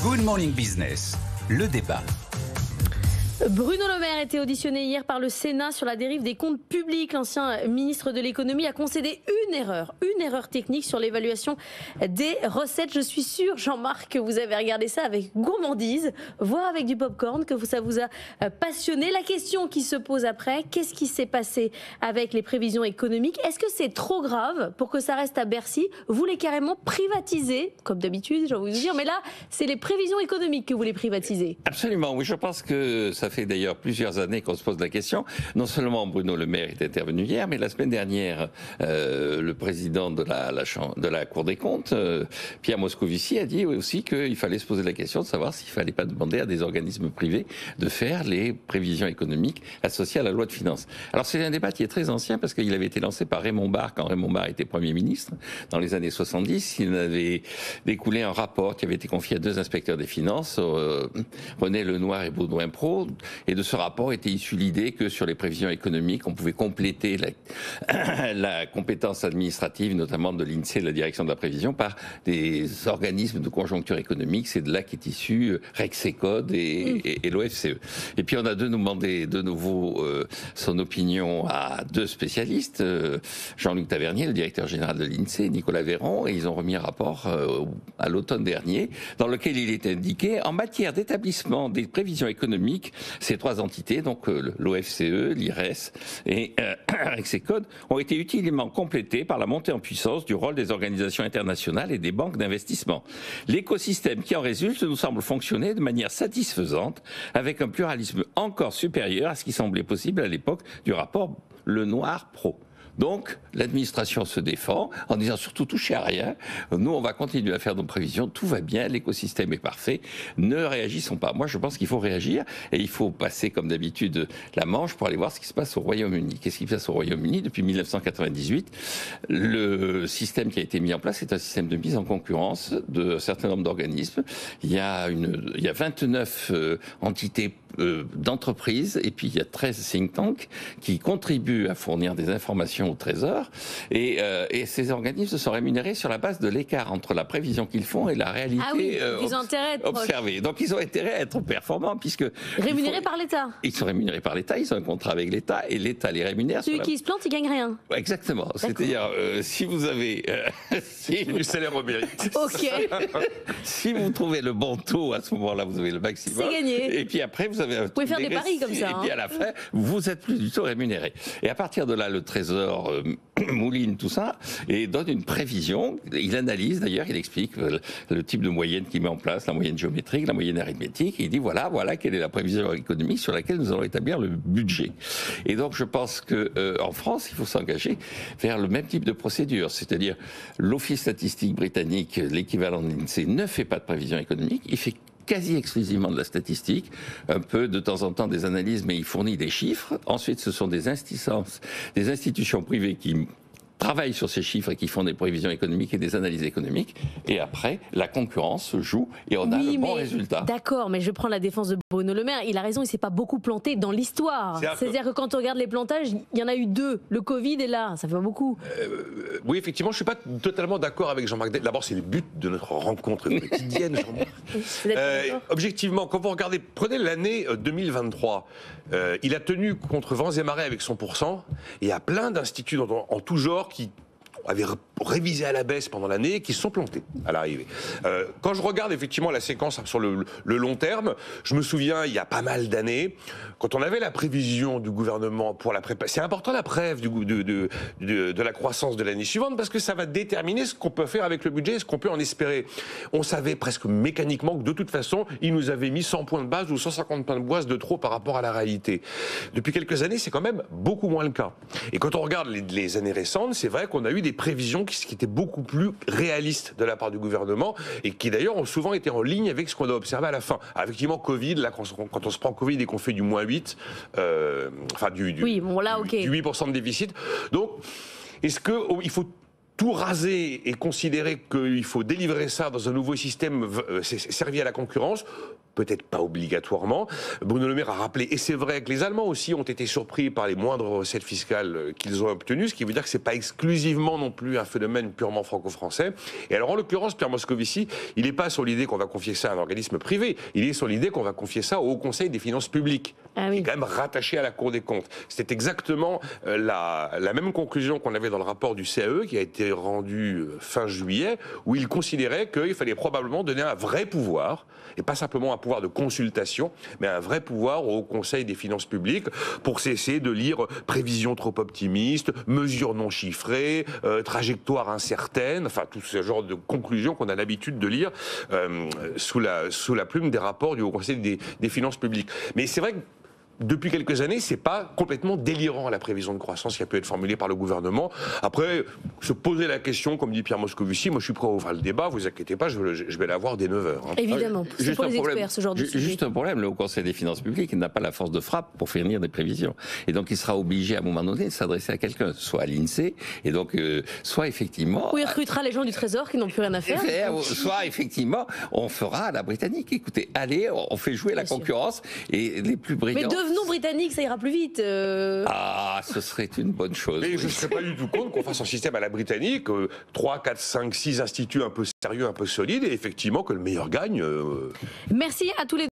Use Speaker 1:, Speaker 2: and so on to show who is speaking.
Speaker 1: Good Morning Business, le débat.
Speaker 2: Bruno Le Maire était auditionné hier par le Sénat sur la dérive des comptes publics. L'ancien ministre de l'économie a concédé une erreur technique sur l'évaluation des recettes. Je suis sûr, Jean-Marc, que vous avez regardé ça avec gourmandise, voire avec du popcorn, que ça vous a passionné. La question qui se pose après, qu'est-ce qui s'est passé avec les prévisions économiques? Est-ce que c'est trop grave pour que ça reste à Bercy? Vous voulez carrément privatiser, comme d'habitude, j'ai envie de vous dire, mais là, c'est les prévisions économiques que vous voulez privatiser.
Speaker 3: Absolument, oui, je pense que ça fait d'ailleurs plusieurs années qu'on se pose la question. Non seulement Bruno Le Maire est intervenu hier, mais la semaine dernière, le président de la Cour des comptes, Pierre Moscovici, a dit aussi qu'il fallait se poser la question de savoir s'il ne fallait pas demander à des organismes privés de faire les prévisions économiques associées à la loi de finances. Alors c'est un débat qui est très ancien parce qu'il avait été lancé par Raymond Barre quand Raymond Barre était Premier ministre dans les années 70. Il avait découlé un rapport qui avait été confié à deux inspecteurs des finances, René Lenoir et Baudouin Pro. Et de ce rapport était issue l'idée que sur les prévisions économiques, on pouvait compléter la compétence administrative, notamment de l'INSEE, de la direction de la prévision, par des organismes de conjoncture économique. C'est de là qu'est issu Rexecode et l'OFCE. Et puis on a demandé de nouveau son opinion à deux spécialistes, Jean-Luc Tavernier, le directeur général de l'INSEE, Nicolas Véron, et ils ont remis un rapport à l'automne dernier, dans lequel il est indiqué, en matière d'établissement des prévisions économiques, ces trois entités, donc l'OFCE, l'IRES et Rexecode, ont été utilement complétées par la montée en puissance du rôle des organisations internationales et des banques d'investissement. L'écosystème qui en résulte nous semble fonctionner de manière satisfaisante, avec un pluralisme encore supérieur à ce qui semblait possible à l'époque du rapport Lenoir-Pro. Donc, l'administration se défend en disant surtout touchez à rien. Nous, on va continuer à faire nos prévisions. Tout va bien, l'écosystème est parfait. Ne réagissons pas. Moi, je pense qu'il faut réagir et il faut passer, comme d'habitude, la Manche pour aller voir ce qui se passe au Royaume-Uni. Qu'est-ce qui se passe au Royaume-Uni depuis 1998? Le système qui a été mis en place est un système de mise en concurrence d'un certain nombre d'organismes. Il y a 29 entités d'entreprises et puis il y a 13 think tanks qui contribuent à fournir des informations au Trésor et ces organismes sont rémunérés sur la base de l'écart entre la prévision qu'ils font et la réalité observée. Donc ils ont intérêt à être performants puisque
Speaker 2: rémunérés par l'État.
Speaker 3: Ils sont rémunérés par l'État, ils ont un contrat avec l'État et l'État les rémunère.
Speaker 2: Celui qui se plante, il gagne rien.
Speaker 3: Exactement. C'est-à-dire si vous avez
Speaker 4: du salaire au mérite.
Speaker 2: Ok.
Speaker 3: Si vous trouvez le bon taux, à ce moment-là, vous avez le maximum.
Speaker 2: C'est gagné.
Speaker 3: Et puis après, vous avez
Speaker 2: pouvez faire des paris comme ça.
Speaker 3: Et puis à la fin, vous êtes plus du tout rémunéré. Et à partir de là, le Trésor mouline tout ça et donne une prévision. Il analyse d'ailleurs, il explique le type de moyenne qu'il met en place, la moyenne géométrique, la moyenne arithmétique. Il dit voilà quelle est la prévision économique sur laquelle nous allons établir le budget. Et donc je pense que en France, il faut s'engager vers le même type de procédure, c'est-à-dire l'Office statistique britannique, l'équivalent de l'INSEE, ne fait pas de prévision économique, il fait quasi exclusivement de la statistique, un peu de temps en temps des analyses, mais il fournit des chiffres. Ensuite, ce sont des institutions privées qui travaillent sur ces chiffres et qui font des prévisions économiques et des analyses économiques. Et après, la concurrence se joue et on a le bon résultat.
Speaker 2: D'accord, mais je prends la défense de Bruno Le Maire. Il a raison, il ne s'est pas beaucoup planté dans l'histoire. C'est-à-dire que quand on regarde les plantages, il y en a eu deux. Le Covid est là, ça fait pas beaucoup.
Speaker 4: Oui, effectivement, je ne suis pas totalement d'accord avec Jean-Marc. D'abord, c'est le but de notre rencontre quotidienne, Jean-Marc. Objectivement, quand vous regardez, prenez l'année 2023, il a tenu contre vents et marées avec son pourcent. Et il y a plein d'instituts en tout genre qui avaient révisé à la baisse pendant l'année, qui se sont plantés à l'arrivée. Quand je regarde effectivement la séquence sur le long terme, je me souviens, il y a pas mal d'années, quand on avait la prévision du gouvernement pour la prépa, c'est important la prév de la croissance de l'année suivante, parce que ça va déterminer ce qu'on peut faire avec le budget, ce qu'on peut en espérer. On savait presque mécaniquement que de toute façon, il nous avait mis 100 points de base ou 150 points de base de trop par rapport à la réalité. Depuis quelques années, c'est quand même beaucoup moins le cas. Et quand on regarde les années récentes, c'est vrai qu'on a eu des prévisions qui étaient beaucoup plus réalistes de la part du gouvernement et qui d'ailleurs ont souvent été en ligne avec ce qu'on a observé à la fin. Effectivement, Covid, là, quand on se prend Covid et qu'on fait du moins 8,
Speaker 2: oui, bon, là, okay.
Speaker 4: Du 8% de déficit. Donc, est-ce qu'il faut tout raser et considérer qu'il faut délivrer ça dans un nouveau système servi à la concurrence? peut-être pas obligatoirement. Bruno Le Maire a rappelé, et c'est vrai que les Allemands aussi ont été surpris par les moindres recettes fiscales qu'ils ont obtenues, ce qui veut dire que c'est pas exclusivement non plus un phénomène purement franco-français. Et alors en l'occurrence, Pierre Moscovici, il n'est pas sur l'idée qu'on va confier ça à un organisme privé, il est sur l'idée qu'on va confier ça au Haut Conseil des finances publiques, qui est quand même rattaché à la Cour des comptes. C'était exactement la même conclusion qu'on avait dans le rapport du CAE qui a été rendu fin juillet, où il considérait qu'il fallait probablement donner un vrai pouvoir, et pas simplement un pouvoir de consultation, mais un vrai pouvoir au Conseil des finances publiques pour cesser de lire prévisions trop optimistes, mesures non chiffrées, trajectoires incertaines, enfin tout ce genre de conclusions qu'on a l'habitude de lire sous la plume des rapports du Haut Conseil des finances publiques. Mais c'est vrai que depuis quelques années, c'est pas complètement délirant la prévision de croissance qui a pu être formulée par le gouvernement. Après, se poser la question, comme dit Pierre Moscovici, moi je suis prêt à ouvrir le débat, vous inquiétez pas, je vais l'avoir dès 9h. Hein.
Speaker 2: Évidemment, c'est pour les experts ce genre de sujet.
Speaker 3: Juste un problème, le Haut Conseil des finances publiques n'a pas la force de frappe pour fournir des prévisions. Et donc il sera obligé à un moment donné de s'adresser à quelqu'un, soit à l'INSEE, et donc soit effectivement...
Speaker 2: Ou il recrutera les gens du Trésor qui n'ont plus rien à faire.
Speaker 3: Soit effectivement, on fera à la britannique. Écoutez, allez, on fait jouer la concurrence, et les plus brillants...
Speaker 2: Devenons britanniques, ça ira plus vite.
Speaker 3: Ah, ce serait une bonne chose.
Speaker 4: Mais je ne serais pas du tout contre qu'on fasse un système à la britannique, 3, 4, 5, 6 instituts un peu sérieux, un peu solides, et effectivement que le meilleur gagne.
Speaker 2: Merci à tous les deux.